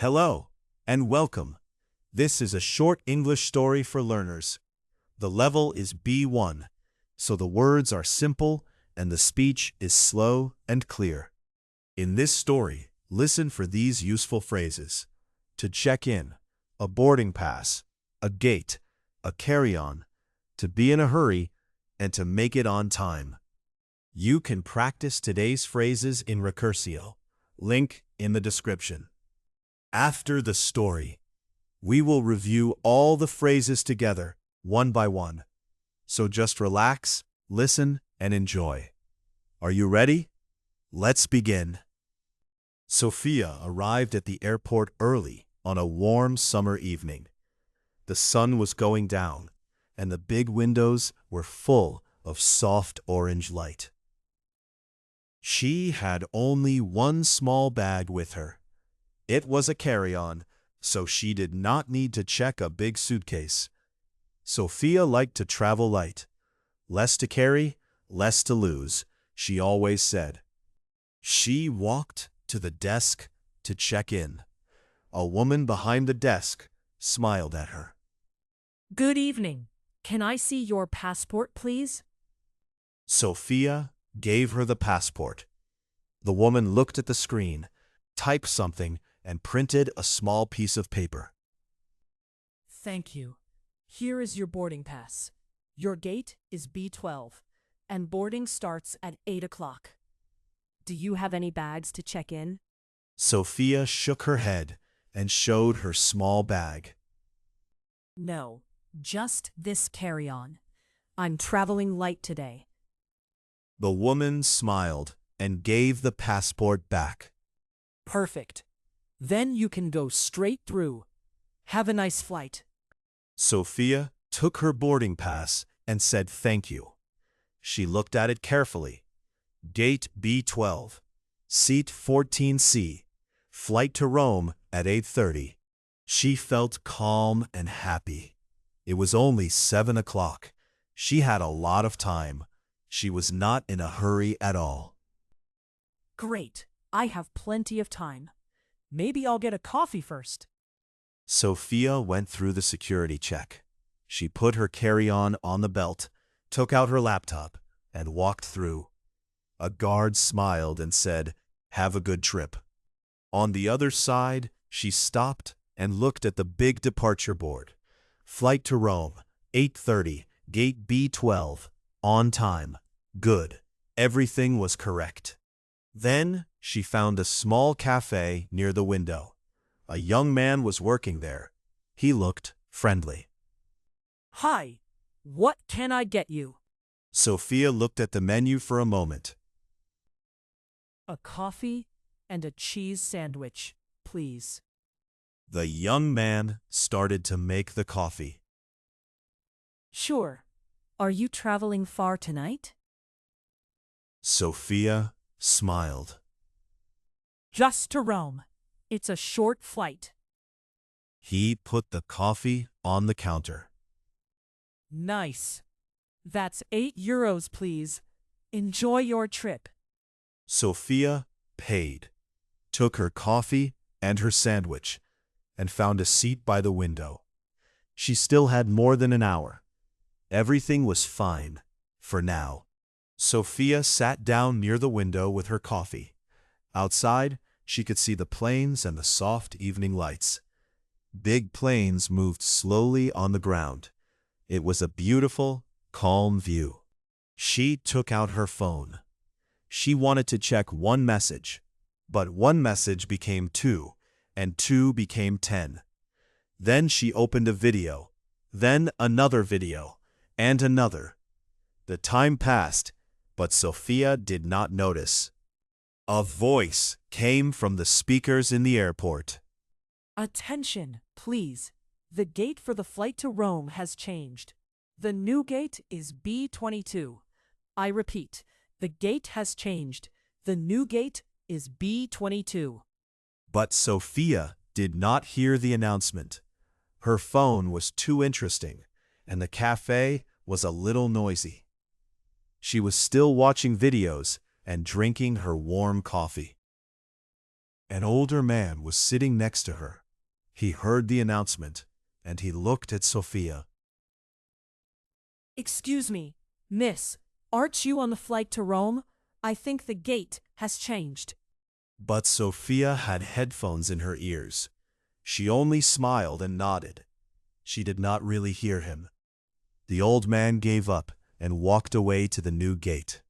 Hello, and welcome. This is a short English story for learners. The level is B1, so the words are simple and the speech is slow and clear. In this story, listen for these useful phrases. To check in, a boarding pass, a gate, a carry-on, to be in a hurry, and to make it on time. You can practice today's phrases in Recursio. Link in the description. After the story, we will review all the phrases together, one by one. So just relax, listen, and enjoy. Are you ready? Let's begin. Sophia arrived at the airport early on a warm summer evening. The sun was going down, and the big windows were full of soft orange light. She had only one small bag with her. It was a carry-on, so she did not need to check a big suitcase. Sophia liked to travel light. Less to carry, less to lose, she always said. She walked to the desk to check in. A woman behind the desk smiled at her. Good evening. Can I see your passport, please? Sophia gave her the passport. The woman looked at the screen, typed something, and printed a small piece of paper. Thank you. Here is your boarding pass. Your gate is B12, and boarding starts at 8 o'clock. Do you have any bags to check in? Sophia shook her head and showed her small bag. No, just this carry-on. I'm traveling light today. The woman smiled and gave the passport back. Perfect. Then you can go straight through. Have a nice flight. Sophia took her boarding pass and said thank you. She looked at it carefully. Gate B12, seat 14C, flight to Rome at 8:30. She felt calm and happy. It was only 7 o'clock. She had a lot of time. She was not in a hurry at all. Great. I have plenty of time. Maybe I'll get a coffee first. Sophia went through the security check. She put her carry-on on the belt, took out her laptop, and walked through. A guard smiled and said, "Have a good trip." On the other side, she stopped and looked at the big departure board. Flight to Rome, 8:30, gate B12, on time. Good. Everything was correct. Then she found a small cafe near the window. A young man was working there. He looked friendly. Hi. What can I get you? Sophia looked at the menu for a moment. A coffee and a cheese sandwich, please. The young man started to make the coffee. Sure. Are you traveling far tonight? Sophia smiled. Just to Rome. It's a short flight. He put the coffee on the counter. Nice. That's €8, please. Enjoy your trip. Sophia paid, took her coffee and her sandwich, and found a seat by the window. She still had more than an hour. Everything was fine, for now. Sophia sat down near the window with her coffee. Outside, she could see the planes and the soft evening lights. Big planes moved slowly on the ground. It was a beautiful, calm view. She took out her phone. She wanted to check one message, but one message became 2, and 2 became 10. Then she opened a video, then another video, and another. The time passed, but Sophia did not notice. A voice came from the speakers in the airport. Attention, please. The gate for the flight to Rome has changed. The new gate is B22. I repeat, the gate has changed. The new gate is B22. But Sophia did not hear the announcement. Her phone was too interesting, and the cafe was a little noisy. She was still watching videos and drinking her warm coffee. An older man was sitting next to her. He heard the announcement, and he looked at Sophia. Excuse me, miss, aren't you on the flight to Rome? I think the gate has changed. But Sophia had headphones in her ears. She only smiled and nodded. She did not really hear him. The old man gave up and walked away to the new gate.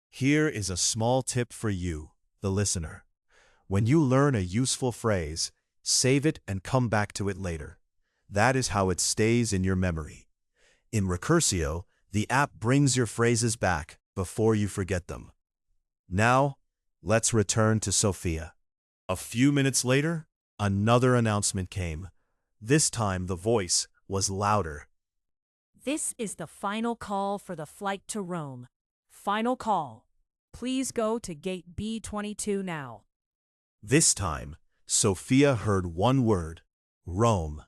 Here is a small tip for you, the listener. When you learn a useful phrase, save it and come back to it later. That is how it stays in your memory. In Recursio, the app brings your phrases back before you forget them. Now, let's return to Sophia. A few minutes later, another announcement came. This time the voice was louder. This is the final call for the flight to Rome. Final call. Please go to gate B22 now. This time, Sophia heard one word, Rome.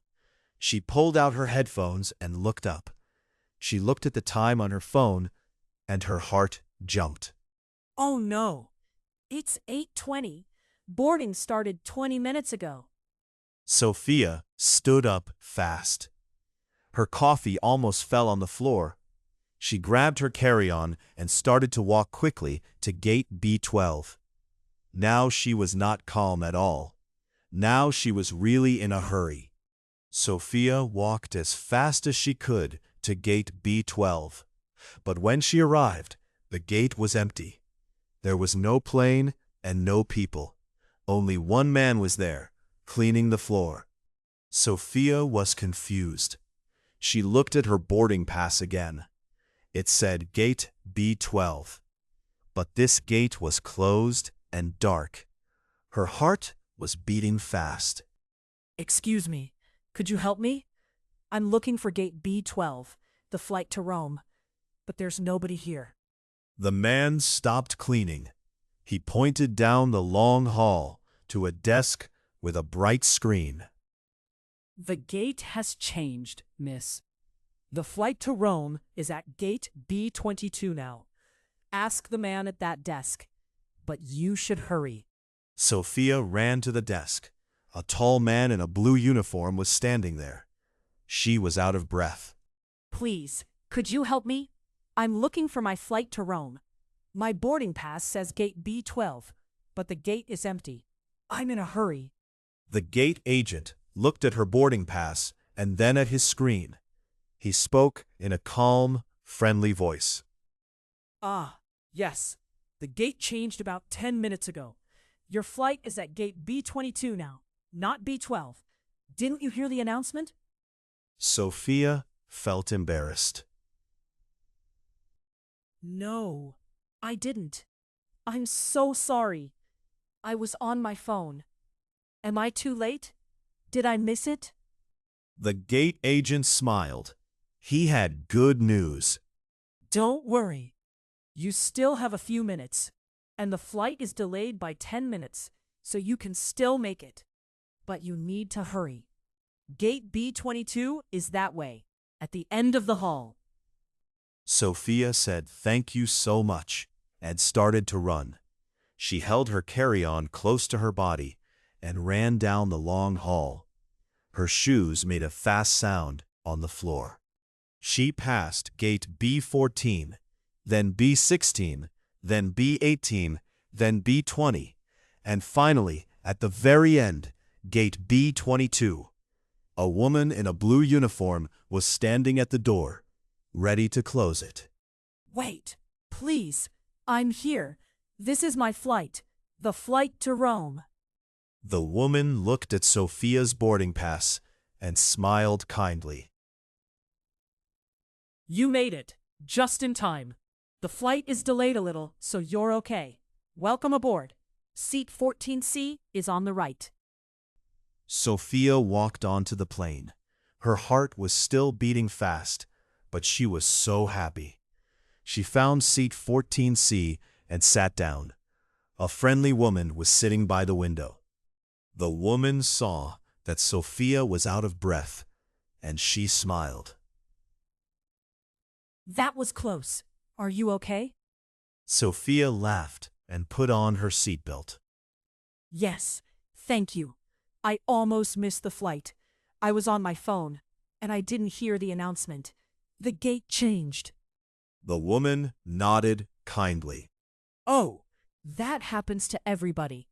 She pulled out her headphones and looked up. She looked at the time on her phone, and her heart jumped. Oh no, it's 8:20. Boarding started 20 minutes ago. Sophia stood up fast. Her coffee almost fell on the floor. She grabbed her carry-on and started to walk quickly to gate B12. Now she was not calm at all. Now she was really in a hurry. Sophia walked as fast as she could to gate B12. But when she arrived, the gate was empty. There was no plane and no people. Only one man was there, cleaning the floor. Sophia was confused. She looked at her boarding pass again. It said gate B12. But this gate was closed and dark. Her heart was beating fast. Excuse me, could you help me? I'm looking for gate B12, the flight to Rome, but there's nobody here. The man stopped cleaning. He pointed down the long hall to a desk with a bright screen. The gate has changed, miss. The flight to Rome is at gate B22 now. Ask the man at that desk, but you should hurry. Sophia ran to the desk. A tall man in a blue uniform was standing there. She was out of breath. Please, could you help me? I'm looking for my flight to Rome. My boarding pass says gate B12, but the gate is empty. I'm in a hurry. The gate agent looked at her boarding pass and then at his screen. He spoke in a calm, friendly voice. Ah, yes. The gate changed about 10 minutes ago. Your flight is at gate B22 now, not B12. Didn't you hear the announcement? Sophia felt embarrassed. No, I didn't. I'm so sorry. I was on my phone. Am I too late? Did I miss it? The gate agent smiled. He had good news. Don't worry. You still have a few minutes, and the flight is delayed by 10 minutes, so you can still make it. But you need to hurry. Gate B22 is that way, at the end of the hall. Sophia said thank you so much and started to run. She held her carry-on close to her body and ran down the long hall. Her shoes made a fast sound on the floor. She passed gate B14, then B16, then B18, then B20, and finally, at the very end, gate B22. A woman in a blue uniform was standing at the door, ready to close it. Wait, please. I'm here. This is my flight. The flight to Rome. The woman looked at Sophia's boarding pass and smiled kindly. You made it, just in time. The flight is delayed a little, so you're okay. Welcome aboard. Seat 14C is on the right. Sophia walked onto the plane. Her heart was still beating fast, but she was so happy. She found seat 14C and sat down. A friendly woman was sitting by the window. The woman saw that Sophia was out of breath, and she smiled. That was close. Are you okay? Sophia laughed and put on her seatbelt. Yes, Thank you. I almost missed the flight. I was on my phone, and I didn't hear the announcement. The gate changed. The woman nodded kindly. Oh, that happens to everybody.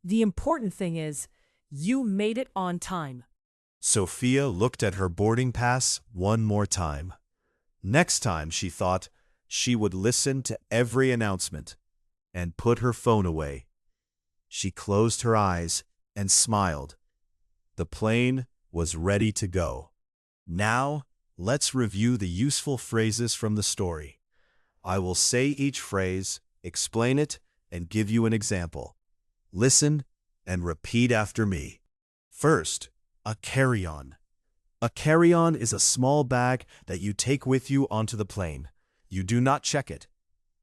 The important thing is, you made it on time. Sophia looked at her boarding pass one more time. Next time, she thought, she would listen to every announcement and put her phone away. She closed her eyes and smiled. The plane was ready to go. Now, let's review the useful phrases from the story. I will say each phrase, explain it, and give you an example. Listen and repeat after me. First, a carry-on. A carry-on is a small bag that you take with you onto the plane. You do not check it.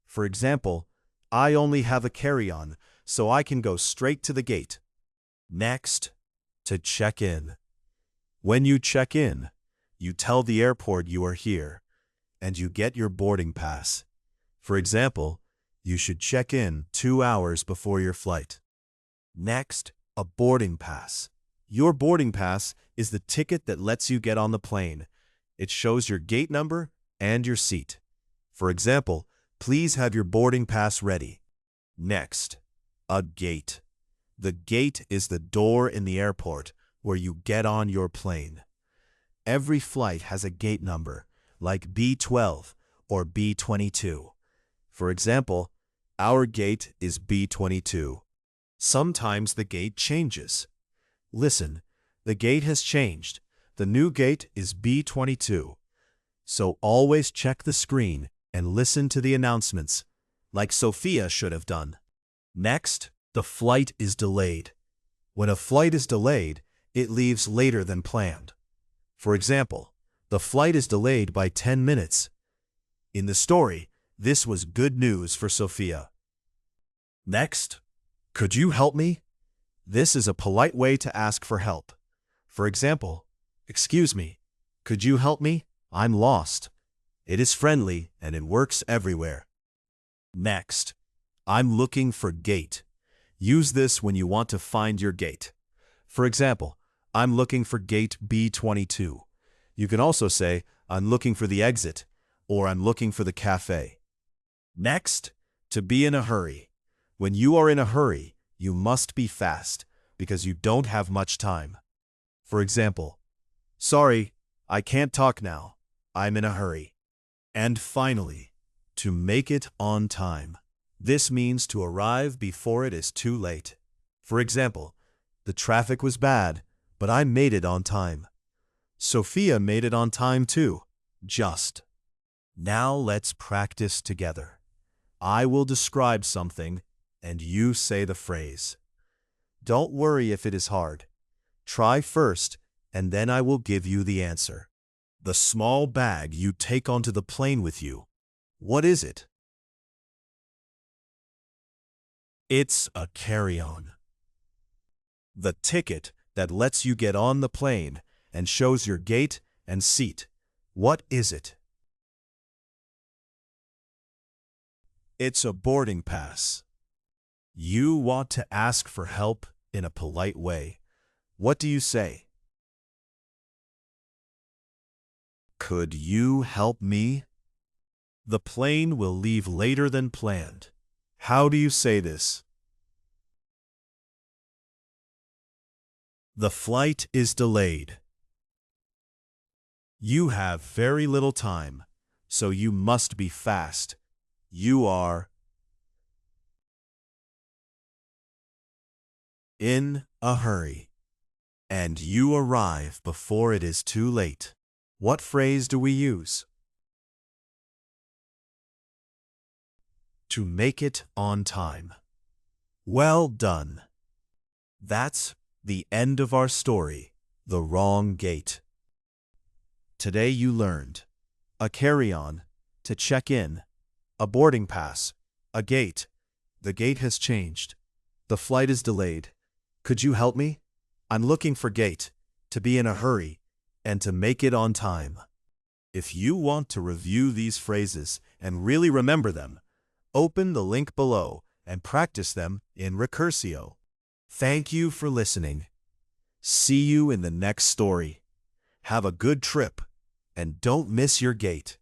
For example, I only have a carry-on, so I can go straight to the gate. Next, to check in. When you check in, you tell the airport you are here, and you get your boarding pass. For example, you should check in 2 hours before your flight. Next, a boarding pass. Your boarding pass is the ticket that lets you get on the plane. It shows your gate number and your seat. For example, please have your boarding pass ready. Next, a gate. The gate is the door in the airport where you get on your plane. Every flight has a gate number, like B12 or B22. For example, our gate is B22. Sometimes the gate changes. Listen, the gate has changed. The new gate is B22. So always check the screen and listen to the announcements, like Sophia should have done. Next, the flight is delayed. When a flight is delayed, it leaves later than planned. For example, the flight is delayed by 10 minutes. In the story, this was good news for Sophia. Next, could you help me? This is a polite way to ask for help. For example, excuse me, could you help me? I'm lost. It is friendly and it works everywhere. Next, I'm looking for gate. Use this when you want to find your gate. For example, I'm looking for gate B22. You can also say, I'm looking for the exit, or I'm looking for the cafe. Next, to be in a hurry. When you are in a hurry, you must be fast because you don't have much time. For example, sorry, I can't talk now. I'm in a hurry. And finally, to make it on time. This means to arrive before it is too late. For example, the traffic was bad, but I made it on time. Sophia made it on time too. Just. Now let's practice together. I will describe something and you say the phrase. Don't worry if it is hard. Try first, and then I will give you the answer. The small bag you take onto the plane with you. What is it? It's a carry-on. The ticket that lets you get on the plane and shows your gate and seat. What is it? It's a boarding pass. You want to ask for help in a polite way. What do you say? Could you help me? The plane will leave later than planned. How do you say this? The flight is delayed. You have very little time, so you must be fast. You are in a hurry, and you arrive before it is too late. What phrase do we use? To make it on time. Well done. That's the end of our story, The Wrong Gate. Today you learned a carry-on, to check in, a boarding pass, a gate. The gate has changed. The flight is delayed. Could you help me? I'm looking for gate, to be in a hurry, and to make it on time. If you want to review these phrases and really remember them, open the link below and practice them in Recursio. Thank you for listening. See you in the next story. Have a good trip, and don't miss your gate.